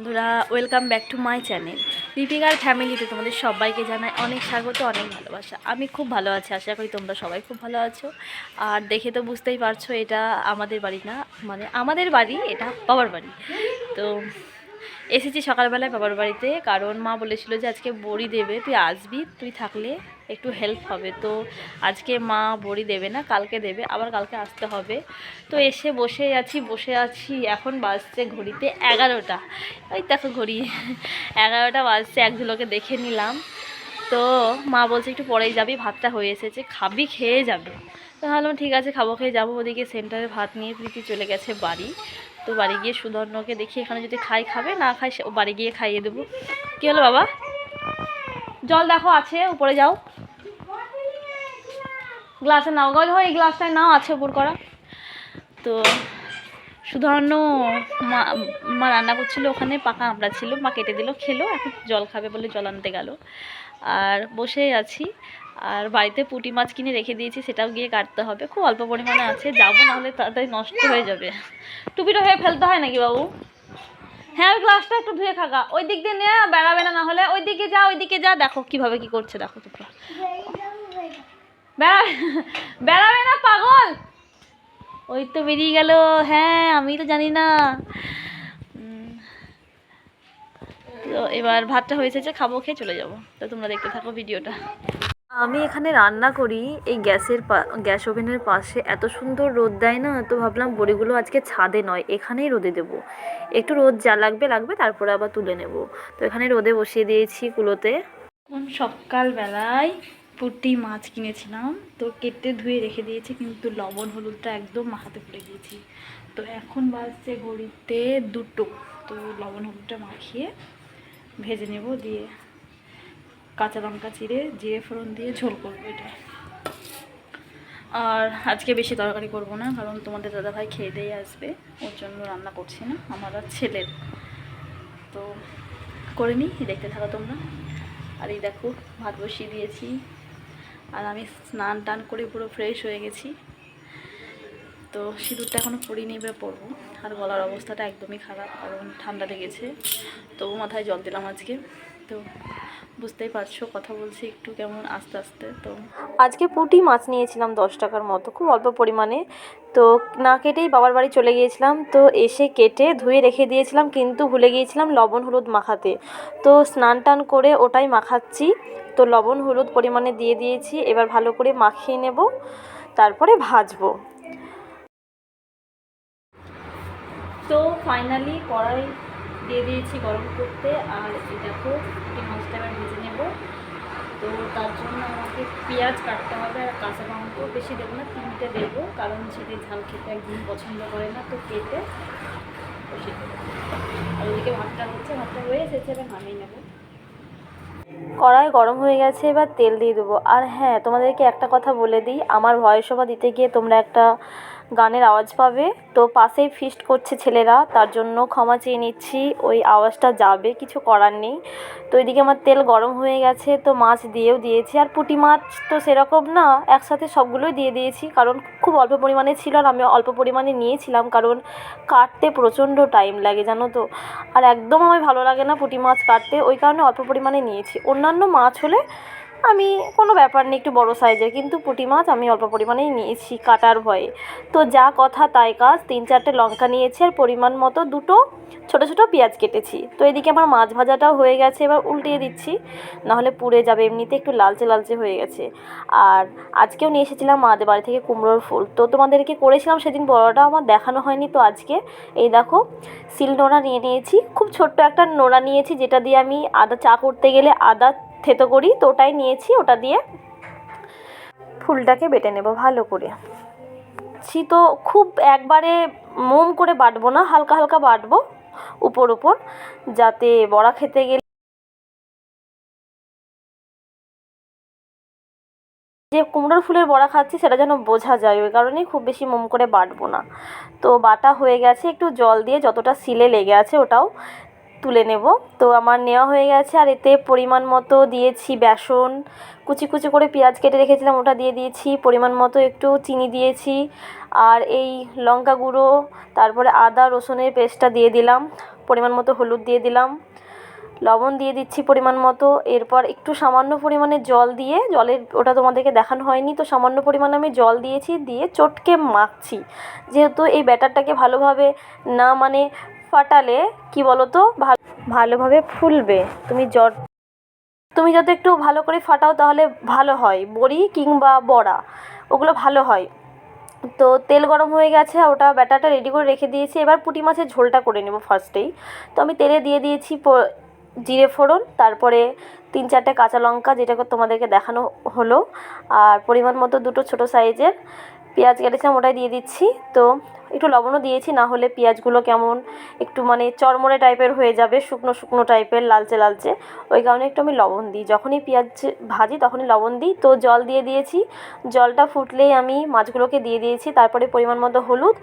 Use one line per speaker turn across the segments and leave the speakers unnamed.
বন্ধুরা, welcome back to my channel দীপিকার ফ্যামিলিতে তোমাদের সবাইকে জানাই অনেক স্বাগত, অনেক ভালোবাসা। আমি খুব ভালো আছি, আশা করি তোমরা সবাই খুব ভালো আছো। আর দেখে তো বুঝতেই পারছো এটা আমাদের বাড়ি না, মানে আমাদের বাড়ি, এটা বাবার বাড়ি। তো এসেছি সকালবেলায় বাবার বাড়িতে, কারণ মা বলেছিল যে আজকে বড়ি দেবে, তুই আসবি, তুই থাকলে একটু হেল্প হবে। তো আজকে মা বড়ি দেবে না, কালকে দেবে, আবার কালকে আসতে হবে। তো এসে বসে আছি। এখন বাজছে ঘড়িতে 11টা, ওই দেখো ঘড়ি 11টা বাজছে। এক ঝলকে দেখে নিলাম। তো মা বলছে একটু পরেই যাবি, ভাতটা হয়ে এসেছে, খাবি, খেয়ে যাবে। তো ভাবলাম ঠিক আছে, খাবো, খেয়ে যাবো। ওদিকে সেন্টারে ভাত নিয়ে প্রীতি চলে গেছে বাড়ি। তো বাড়ি গিয়ে সুধর্ণকে দেখি এখানে যদি খাবে, না খায় ও বাড়ি গিয়ে খাইয়ে দেবো। কী হলো বাবা? জল দেখো আছে, উপরে যাও, গ্লাসে নাও, গল হয় এই গ্লাসটায় নাও, আছে উপর করা। তো সুধর্ণ মা রান্না করছিলো, ওখানে পাকা আমড়া ছিল, মা কেটে দিল, খেলো। এখন জল খাবে বলে জল আনতে গেল। আর বসেই আছি। আর বাড়িতে পুঁটি মাছ কিনে রেখে দিয়েছি, সেটাও গিয়ে কাটতে হবে। খুব অল্প পরিমাণে আছে, যাবো, নাহলে তাড়াতাড়ি নষ্ট হয়ে যাবে। টুপিটা হয়ে ফেলতে হয় নাকি বাবু? হ্যাঁ, ওই গ্লাসটা একটু ধুয়ে খাগা, ওই দিক দিয়ে নিয়ে বেড়াবে না, নাহলে ওইদিকে যা, দেখো কিভাবে কি করছে, দেখো তোমরা। বেড়াবে না পাগল, ওই তো বেরিয়ে গেল। হ্যাঁ, আমি তো জানি না। তো এবার ভাতটা হয়ে এসেছে, খাবো, খেয়ে চলে যাবো। তো তোমরা দেখতে থাকো ভিডিওটা। আমি এখানে রান্না করি এই গ্যাস ওভেনের পাশে। এত সুন্দর রোদ দেয় না, তো ভাবলাম বড়িগুলো আজকে ছাদে নয়, এখানেই রোদে দেবো। একটু রোদ যা লাগবে, তারপরে আবার তুলে নেব। তো এখানে রোদে বসিয়ে দিয়েছি কুলোতে। সকালবেলায় পুঁটি মাছ কিনেছিলাম, তো কেটে ধুয়ে রেখে দিয়েছি, কিন্তু লবণ হলুদটা একদম মাখাতে ভুলে গিয়েছি। তো এখন বাজছে ঘড়িতে 2টো। তো লবণ হলুদটা মাখিয়ে ভেজে নেব, দিয়ে কাঁচা লঙ্কা চিড়ে জিরে ফোড়ন দিয়ে ঝোল করবো এটা। আর আজকে বেশি তরকারি করব না, কারণ তোমাদের দাদাভাই খেয়ে দিয়ে আসবে, ওর জন্য রান্না করছি না, আমার আর ছেলের। তো করে নিই, দেখতে থাকো তোমরা। আর এই দেখো ভাত বসিয়ে দিয়েছি। আর আমি স্নান টান করে পুরো ফ্রেশ হয়ে গেছি। তো সিঁদুরটা এখনও পরিনি, এবার পরবো। আর গলার অবস্থাটা একদমই খারাপ, কারণ ঠান্ডা লেগেছে। তবু মাথায় জল দিলাম আজকে। তো বুঝতেই পারছো, কথা বলছি একটু কেমন আস্তে আস্তে। তো আজকে পুঁটি মাছ নিয়েছিলাম 10 টাকার মতো, খুব অল্প পরিমাণে। তো না কেটেই বাবার বাড়ি চলে গিয়েছিলাম। তো এসে কেটে ধুয়ে রেখে দিয়েছিলাম, কিন্তু ভুলে গিয়েছিলাম লবণ হলুদ মাখাতে। তো স্নান টান করে ওটাই মাখাচ্ছি। তো লবণ হলুদ পরিমাণে দিয়ে দিয়েছি, এবার ভালো করে মাখিয়ে নেব, তারপরে ভাজবো। তো ফাইনালি কড়াই দিয়ে দিয়েছি গরম করতে। আর এই দেখো এই মাছটা এবার ভেজে নেব। তো তার জন্য আমাকে পেঁয়াজ কাটতে হবে, আর কাঁচা লঙ্কাও বেশি দেবো না, 3টে দেবো, কারণ ছেলে ঝাল খেতে একদম পছন্দ করে না। তো কেটে বসিয়ে দেবো। আর ওদিকে ভাতটা হচ্ছে, ভাতটা হয়ে এসেছে, এবার নামিয়ে নেবো। কড়াই গরম হয়ে গেছে, এবার তেল দিয়ে দেবো। আর হ্যাঁ, তোমাদেরকে একটা কথা বলে দিই, আমার ভয়েস ওভার দিতে গিয়ে তোমরা একটা গানের আওয়াজ পাবে। তো পাশেই ফিস্ট করছে ছেলেরা, তার জন্য ক্ষমা চেয়ে নিচ্ছি, ওই আওয়াজটা যাবে, কিছু করার নেই। তো এদিকে আমার তেল গরম হয়ে গেছে, তো মাছ দিয়েও দিয়েছি। আর পুঁটি মাছ তো সেরকম না, একসাথে সবগুলোই দিয়ে দিয়েছি, কারণ খুব অল্প পরিমাণে ছিল, আর আমি অল্প পরিমাণে নিয়েছিলাম, কারণ কাটতে প্রচণ্ড টাইম লাগে জানো তো। আর একদম আমার ভালো লাগে না পুঁটি মাছ কাটতে, ওই কারণে অল্প পরিমাণে নিয়েছি। অন্যান্য মাছ হলে আমি কোনো ব্যাপার নেই, একটু বড়ো সাইজের, কিন্তু পুঁটি মাছ আমি অল্প পরিমাণেই নিয়েছি কাটার ভয়ে। তো যা কথা তাই কাজ, 3-4টে লঙ্কা নিয়েছি, আর পরিমাণ মতো 2টো ছোটো ছোটো পেঁয়াজ কেটেছি। তো এদিকে আমার মাছ ভাজাটাও হয়ে গেছে, এবার উল্টিয়ে দিচ্ছি, নাহলে পুড়ে যাবে, এমনিতে একটু লালচে লালচে হয়ে গেছে। আর আজকেও নিয়ে এসেছিলাম মাদের বাড়ি থেকে কুমড়োর ফুল, তো তোমাদেরকে করেছিলাম সেদিন, বড়টা আমার দেখানো হয়নি। তো আজকে এই দেখো শিল নোড়া নিয়ে নিয়েছি, খুব ছোট্ট একটা নোড়া নিয়েছি, যেটা দিয়ে আমি আদা চা করতে গেলে আদা থেতো করি, তো ওটাই নিয়েছি, ওটা দিয়ে ফুলটাকে বেটে নেব ভালো করে। তো খুব একবারে মোম করে বাটবো না, হালকা হালকা বাটবো উপর উপর, যাতে বড়া খেতে গেলে যে কুমড়োর ফুলের বড়া খাচ্ছি সেটা যেন বোঝা যায়, ওই কারণেই খুব বেশি মোম করে বাটবো না। তো বাটা হয়ে গেছে, একটু জল দিয়ে যতটা শিলে লেগে আছে ওটাও তুলে নেব। তো আমার নেওয়া হয়ে গেছে। আর এতে পরিমাণ মতো দিয়েছি বেসন, কুচি কুচি করে পেঁয়াজ কেটে রেখেছিলাম ওটা দিয়ে দিয়েছি, পরিমাণ মতো একটু চিনি দিয়েছি, আর এই লঙ্কা গুঁড়ো, তারপরে আদা রসুনের পেস্টটা দিয়ে দিলাম,
পরিমাণ মতো হলুদ দিয়ে দিলাম, লবণ দিয়ে দিচ্ছি পরিমাণ মতো। এরপর একটু সামান্য পরিমাণে জল দিয়ে, জলের ওটা তোমাদেরকে দেখানো হয়নি, তো সামান্য পরিমাণে আমি জল দিয়েছি, দিয়ে চটকে মাখছি। যেহেতু এই ব্যাটারটাকে ভালোভাবে না মানে ফাটালে কি বলো তো ভালোভাবে ফুলবে। তুমি যাতে একটু ভালো করে ফাটাও তাহলে ভালো হয়, বড়ি কিংবা বড়া ওগুলো ভালো হয়। তো তেল গরম হয়ে গেছে, ওটা ব্যাটারটা রেডি করে রেখে দিয়েছি। এবার পুঁটি মাছের ঝোলটা করে নেব ফার্স্টেই। তো আমি তেলে দিয়ে দিয়েছি জিরে ফোড়ন, তারপরে 3-4টে কাঁচা লঙ্কা, যেটাকে তোমাদেরকে দেখানো হলো, আর পরিমাণ মতো 2টো ছোটো সাইজের পেঁয়াজ কেটেছিলাম, ওটাই দিয়ে দিচ্ছি। তো একটু লবণও দিয়েছি, না হলে পেঁয়াজগুলো কেমন একটু মানে চড়মড়ে টাইপের হয়ে যাবে, শুকনো শুকনো টাইপের, লালচে লালচে, ওই কারণে একটু আমি লবণ দিই। যখনই পেঁয়াজ ভাজি তখনই লবণ দিই। তো জল দিয়ে দিয়েছি, জলটা ফুটলেই আমি মাছগুলোকে দিয়ে দিয়েছি, তারপরে পরিমাণ মতো হলুদ,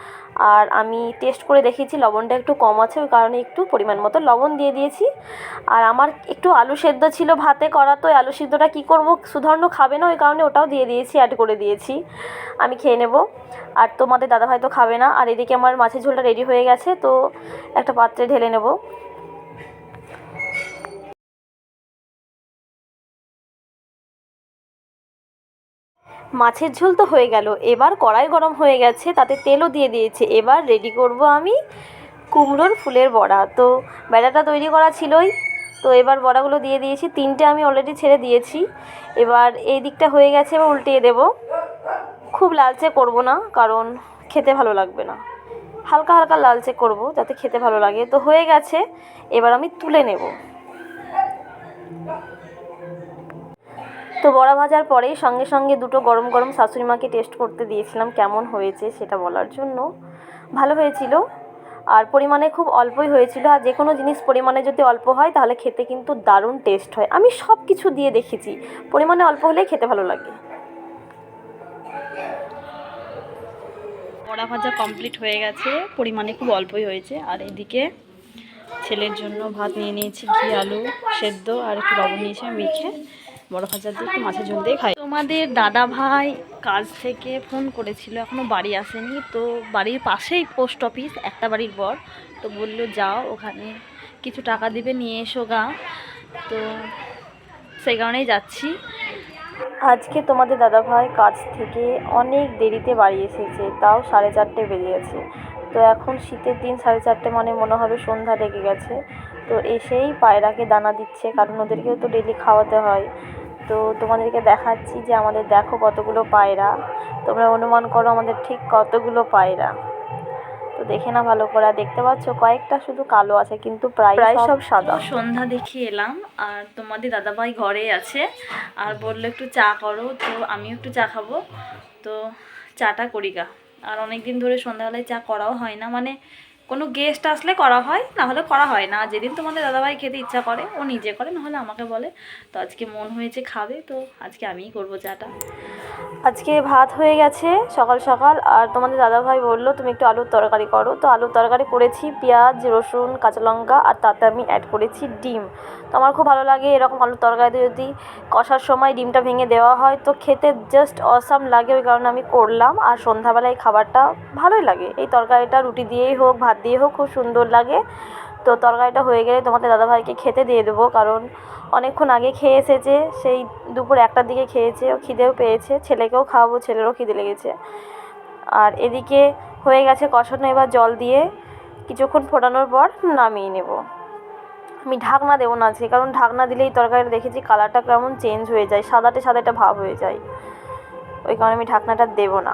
আর আমি টেস্ট করে দেখেছি লবণটা একটু কম আছে, ওই কারণে একটু পরিমাণ মতো লবণ দিয়ে দিয়েছি। আর আমার একটু আলু সেদ্ধ ছিল ভাতে করা, তো আলু সিদ্ধটা কী করবো, সুধর্ণ খাবে না, ওই কারণে ওটাও দিয়ে দিয়েছি, অ্যাড করে দিয়েছি, আমি খেয়ে নেব। আর তোমাদের দাদাভাই তো খাবে না। আর এদিকে আমার মাছের ঝোলটা রেডি হয়ে গেছে, তো একটা পাত্রে ঢেলে নেব। মাছের ঝোল তো হয়ে গেল, এবার কড়াই গরম হয়ে গেছে, তাতে তেলও দিয়ে দিয়েছে। এবার রেডি করব আমি কুমড়োর ফুলের বড়া। তো ব্যাটারটা তৈরি করা ছিলই, তো এবার বড়াগুলো দিয়ে দিয়েছি, 3টে আমি অলরেডি ছেড়ে দিয়েছি। এবার এই দিকটা হয়ে গেছে, এবার উল্টিয়ে দেব। খুব লালচে করব না, কারণ খেতে ভালো লাগবে না, হালকা হালকা লালচে করব যাতে খেতে ভালো লাগে। তো হয়ে গেছে, এবার আমি তুলে নেব। তো বড়া ভাজার পরেই সঙ্গে সঙ্গে 2টো গরম গরম শাশুড়ি মাকে টেস্ট করতে দিয়েছিলাম কেমন হয়েছে সেটা বলার জন্য। ভালো হয়েছিল, আর পরিমাণে খুব অল্পই হয়েছিল। আর যে কোনো জিনিস পরিমাণে যদি অল্প হয় তাহলে খেতে কিন্তু দারুণ টেস্ট হয়। আমি সব কিছু দিয়ে দেখেছি, পরিমাণে অল্প হলেই খেতে ভালো লাগে।
বড়া ভাজা কমপ্লিট হয়ে গেছে, পরিমাণে খুব অল্পই হয়েছে। আর এদিকে ছেলের জন্য ভাত নিয়ে নিয়েছি, ঘি আলু সেদ্ধ আর একটু লবণ নিয়েছি, মেখে বড়া ভাজা দিয়ে একটু মাছের ঝোল দিয়ে খাই। তোমাদের দাদা ভাই কাজ থেকে ফোন করেছিল, এখনও বাড়ি আসেনি। তো বাড়ির পাশেই পোস্ট অফিস, একটা বাড়ির পর, তো বললো যাও ওখানে কিছু টাকা দিবে, নিয়ে এসো গা। তো সেই কারণেই যাচ্ছি।
আজকে তোমাদের দাদাভাই কাজ থেকে অনেক দেরিতে বাড়ি এসেছে, তাও 4:30 বেজে গেছে। তো এখন শীতের দিন 4:30 মানে মনে হবে সন্ধ্যা লেগে গেছে। তো এসেই পায়রাকে দানা দিচ্ছে, কারণ ওদেরকেও তো ডেলি খাওয়াতে হয়। তো তোমাদেরকে দেখাচ্ছি যে আমাদের দেখো কতগুলো পায়রা, তোমরা অনুমান করো আমাদের ঠিক কতগুলো পায়রা। তো দেখে না ভালো করে, দেখতে পাচ্ছ কয়েকটা শুধু কালো আছে, কিন্তু প্রায় সব সাদা।
সন্ধ্যা দেখে এলাম, আর তোমাদের দাদাভাই ঘরে আছে, আর বললো একটু চা করো। তো আমিও একটু চা খাবো, তো চাটা করি গা। আর অনেক দিন ধরে সন্ধ্যাবেলায় চা করাও হয় না, মানে কোনো গেস্ট আসলে করা হয়, না হলে করা হয় না। যেদিন তোমাদের দাদাভাই খেতে ইচ্ছা করে ও নিজে করে, নাহলে আমাকে বলে। তো আজকে মন হয়েছে খাবে, তো আজকে আমিই করবো চাটা।
আজকে ভাত হয়ে গেছে সকাল সকাল, আর তোমাদের দাদাভাই বললো তুমি একটু আলুর তরকারি করো। তো আলুর তরকারি করেছি, পেঁয়াজ রসুন কাঁচা লঙ্কা, আর তাতে আমি অ্যাড করেছি ডিম। তো আমার খুব ভালো লাগে এরকম আলুর তরকারিতে যদি কষার সময় ডিমটা ভেঙে দেওয়া হয়, তো খেতে জাস্ট অসাম লাগে, ওই কারণে আমি করলাম। আর সন্ধ্যাবেলায় খাবারটা ভালোই লাগে, এই তরকারিটা রুটি দিয়েই হোক ভাত দিয়ে হোক খুব সুন্দর লাগে। তো তরকারিটা হয়ে গেলে তোমাদের দাদাভাইকে খেতে দিয়ে দেবো, কারণ অনেকক্ষণ আগে খেয়ে এসেছে, সেই দুপুর 1টার দিকে খেয়েছে, ও খিদেও পেয়েছে, ছেলেকেও খাওয়াবো, ছেলেরও খিদে লেগেছে। আর এদিকে হয়ে গেছে কষানো, এবার জল দিয়ে কিছুক্ষণ ফোটানোর পর নামিয়ে নেব। আমি ঢাকনা দেবো না আজকে, কারণ ঢাকনা দিলেই তরকারিটা দেখেছি কালারটা কেমন চেঞ্জ হয়ে যায়, সাদাটে সাদাটে ভাব হয়ে যায়, ওই কারণে আমি ঢাকনাটা দেবো না।